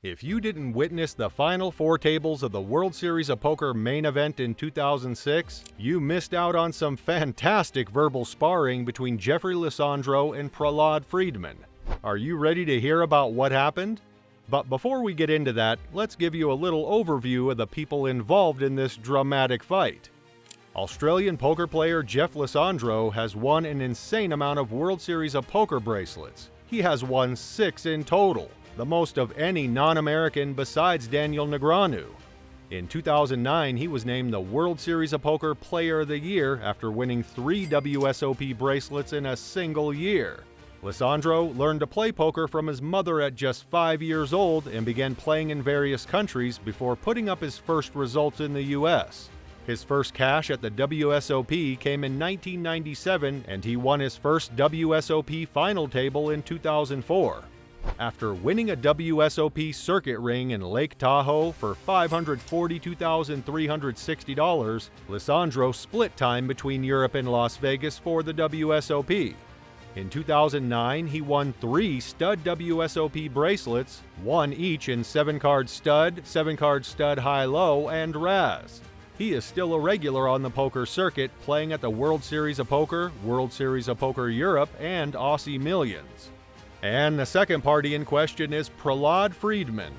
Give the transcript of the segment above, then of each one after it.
If you didn't witness the final four tables of the World Series of Poker main event in 2006, you missed out on some fantastic verbal sparring between Jeff Lisandro and Friedman. Are you ready to hear about what happened? But before we get into that, let's give you a little overview of the people involved in this dramatic fight. Australian poker player Jeff Lisandro has won an insane amount of World Series of Poker bracelets. He has won 6 in total, the most of any non-American besides Daniel Negreanu. In 2009, he was named the World Series of Poker Player of the Year after winning 3 WSOP bracelets in a single year. Lisandro learned to play poker from his mother at just 5 years old and began playing in various countries before putting up his first results in the US. His first cash at the WSOP came in 1997, and he won his first WSOP final table in 2004. After winning a WSOP Circuit ring in Lake Tahoe for $542,360, Lisandro split time between Europe and Las Vegas for the WSOP. In 2009, he won 3 stud WSOP bracelets, 1 each in 7-card stud, 7-card stud high-low, and Razz. He is still a regular on the poker circuit, playing at the World Series of Poker, World Series of Poker Europe, and Aussie Millions. And the second party in question is Friedman.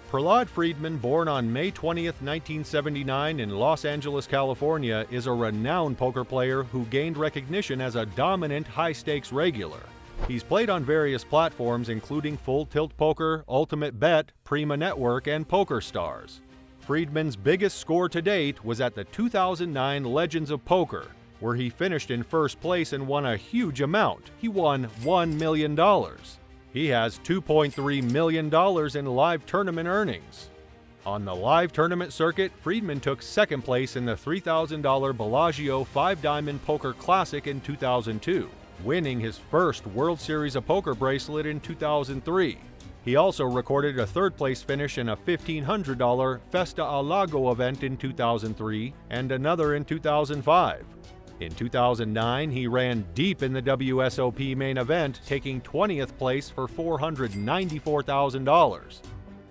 Friedman, born on May 20th, 1979 in Los Angeles, California, is a renowned poker player who gained recognition as a dominant high-stakes regular. He's played on various platforms including Full Tilt Poker, Ultimate Bet, Prima Network, and PokerStars. Friedman's biggest score to date was at the 2009 Legends of Poker, where he finished in first place and won a huge amount. He won $1 million. He has $2.3 million in live tournament earnings. On the live tournament circuit, Friedman took second place in the $3,000 Bellagio 5-Diamond Poker Classic in 2002, winning his first World Series of Poker bracelet in 2003. He also recorded a third-place finish in a $1,500 Festa al Lago event in 2003 and another in 2005. In 2009, he ran deep in the WSOP main event, taking 20th place for $494,000.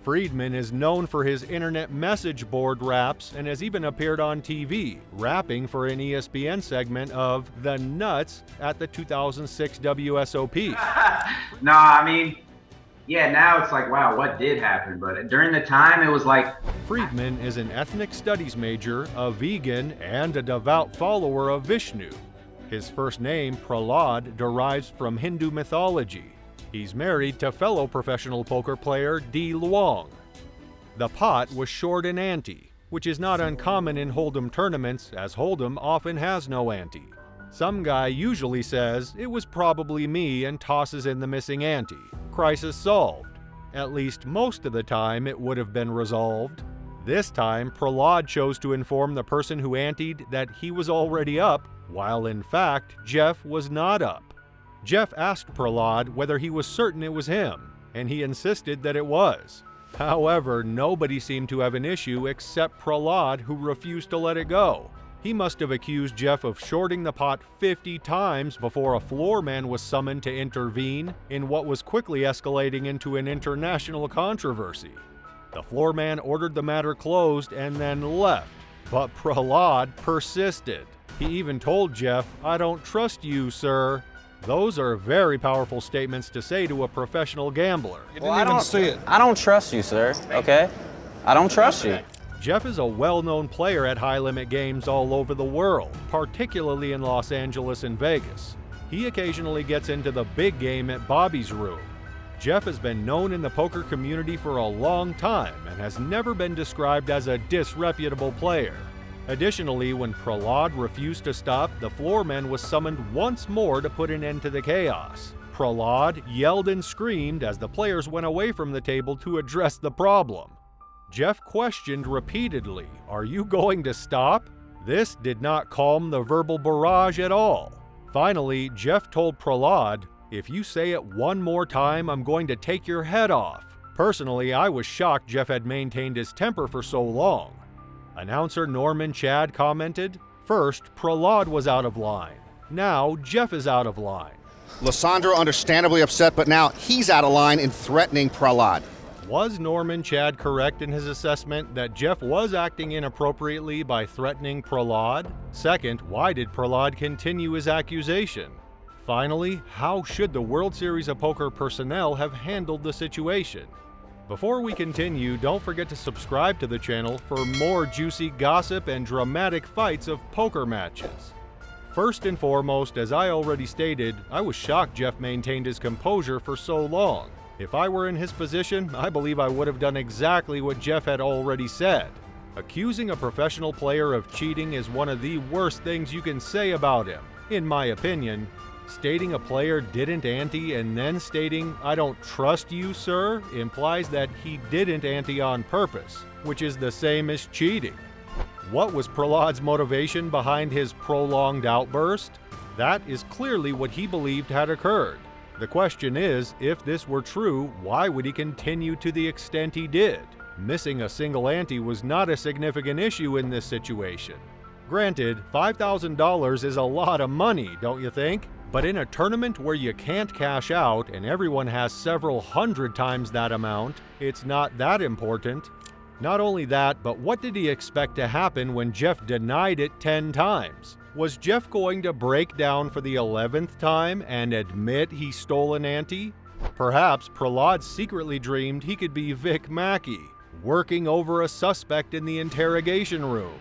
Friedman is known for his internet message board raps and has even appeared on TV, rapping for an ESPN segment of The Nuts at the 2006 WSOP. Yeah, now it's like, wow, what did happen? But during the time, it was like... Friedman is an ethnic studies major, a vegan, and a devout follower of Vishnu. His first name, Prahlad, derives from Hindu mythology. He's married to fellow professional poker player D. Luong. The pot was short in ante, which is not uncommon in Hold'em tournaments, as Hold'em often has no ante. Some guy usually says, "It was probably me," and tosses in the missing ante. Crisis solved. At least most of the time it would have been resolved. This time, Prahlad chose to inform the person who anteed that he was already up, while in fact, Jeff was not up. Jeff asked Prahlad whether he was certain it was him, and he insisted that it was. However, nobody seemed to have an issue except Prahlad, who refused to let it go. He must have accused Jeff of shorting the pot 50 times before a floor man was summoned to intervene in what was quickly escalating into an international controversy. The floor man ordered the matter closed and then left, but Prahlad persisted. He even told Jeff, "I don't trust you, sir." Those are very powerful statements to say to a professional gambler. Well, I don't trust you, sir, okay? I don't trust you. Jeff is a well-known player at high-limit games all over the world, particularly in Los Angeles and Vegas. He occasionally gets into the big game at Bobby's Room. Jeff has been known in the poker community for a long time and has never been described as a disreputable player. Additionally, when Prahlad refused to stop, the floorman was summoned once more to put an end to the chaos. Prahlad yelled and screamed as the players went away from the table to address the problem. Jeff questioned repeatedly, "Are you going to stop?" This did not calm the verbal barrage at all. Finally, Jeff told Prahlad, "If you say it one more time, I'm going to take your head off." Personally, I was shocked Jeff had maintained his temper for so long. Announcer Norman Chad commented, "First, Prahlad was out of line. Now, Jeff is out of line." Lisandro understandably upset, but now he's out of line and threatening Prahlad. Was Norman Chad correct in his assessment that Jeff was acting inappropriately by threatening Prahlad? Second, why did Prahlad continue his accusation? Finally, how should the World Series of Poker personnel have handled the situation? Before we continue, don't forget to subscribe to the channel for more juicy gossip and dramatic fights of poker matches. First and foremost, as I already stated, I was shocked Jeff maintained his composure for so long. If I were in his position, I believe I would have done exactly what Jeff had already said. Accusing a professional player of cheating is one of the worst things you can say about him, in my opinion. Stating a player didn't ante and then stating, "I don't trust you, sir," implies that he didn't ante on purpose, which is the same as cheating. What was Prahlad's motivation behind his prolonged outburst? That is clearly what he believed had occurred. The question is, if this were true, why would he continue to the extent he did? Missing a single ante was not a significant issue in this situation. Granted, $5,000 is a lot of money, don't you think? But in a tournament where you can't cash out and everyone has several hundred times that amount, it's not that important. Not only that, but what did he expect to happen when Jeff denied it 10 times? Was Jeff going to break down for the 11th time and admit he stole an ante? Perhaps Prahlad secretly dreamed he could be Vic Mackey, working over a suspect in the interrogation room.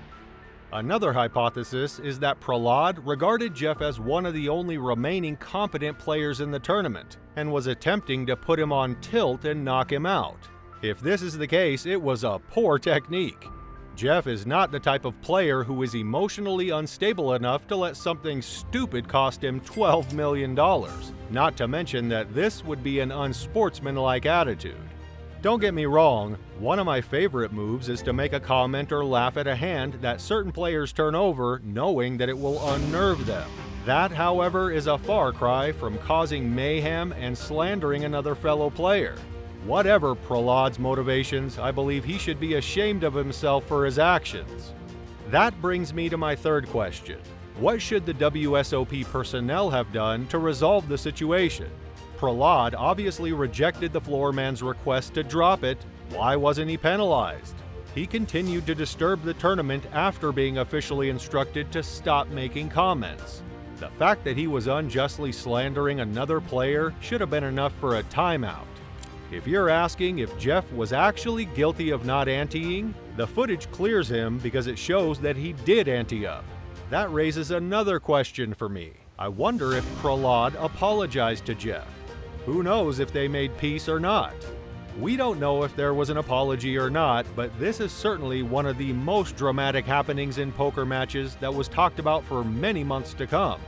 Another hypothesis is that Prahlad regarded Jeff as one of the only remaining competent players in the tournament and was attempting to put him on tilt and knock him out. If this is the case, it was a poor technique. Jeff is not the type of player who is emotionally unstable enough to let something stupid cost him $12 million, not to mention that this would be an unsportsmanlike attitude. Don't get me wrong, one of my favorite moves is to make a comment or laugh at a hand that certain players turn over knowing that it will unnerve them. That, however, is a far cry from causing mayhem and slandering another fellow player. Whatever Prahlad's motivations, I believe he should be ashamed of himself for his actions. That brings me to my third question. What should the WSOP personnel have done to resolve the situation? Prahlad obviously rejected the floorman's request to drop it. Why wasn't he penalized? He continued to disturb the tournament after being officially instructed to stop making comments. The fact that he was unjustly slandering another player should have been enough for a timeout. If you're asking if Jeff was actually guilty of not anteing, the footage clears him because it shows that he did ante up. That raises another question for me. I wonder if Prahlad apologized to Jeff. Who knows if they made peace or not? We don't know if there was an apology or not, but this is certainly one of the most dramatic happenings in poker matches that was talked about for many months to come.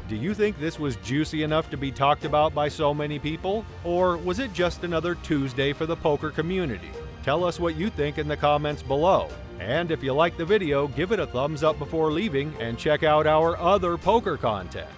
Do you think this was juicy enough to be talked about by so many people? Or was it just another Tuesday for the poker community? Tell us what you think in the comments below. And if you like the video, give it a thumbs up before leaving and check out our other poker content.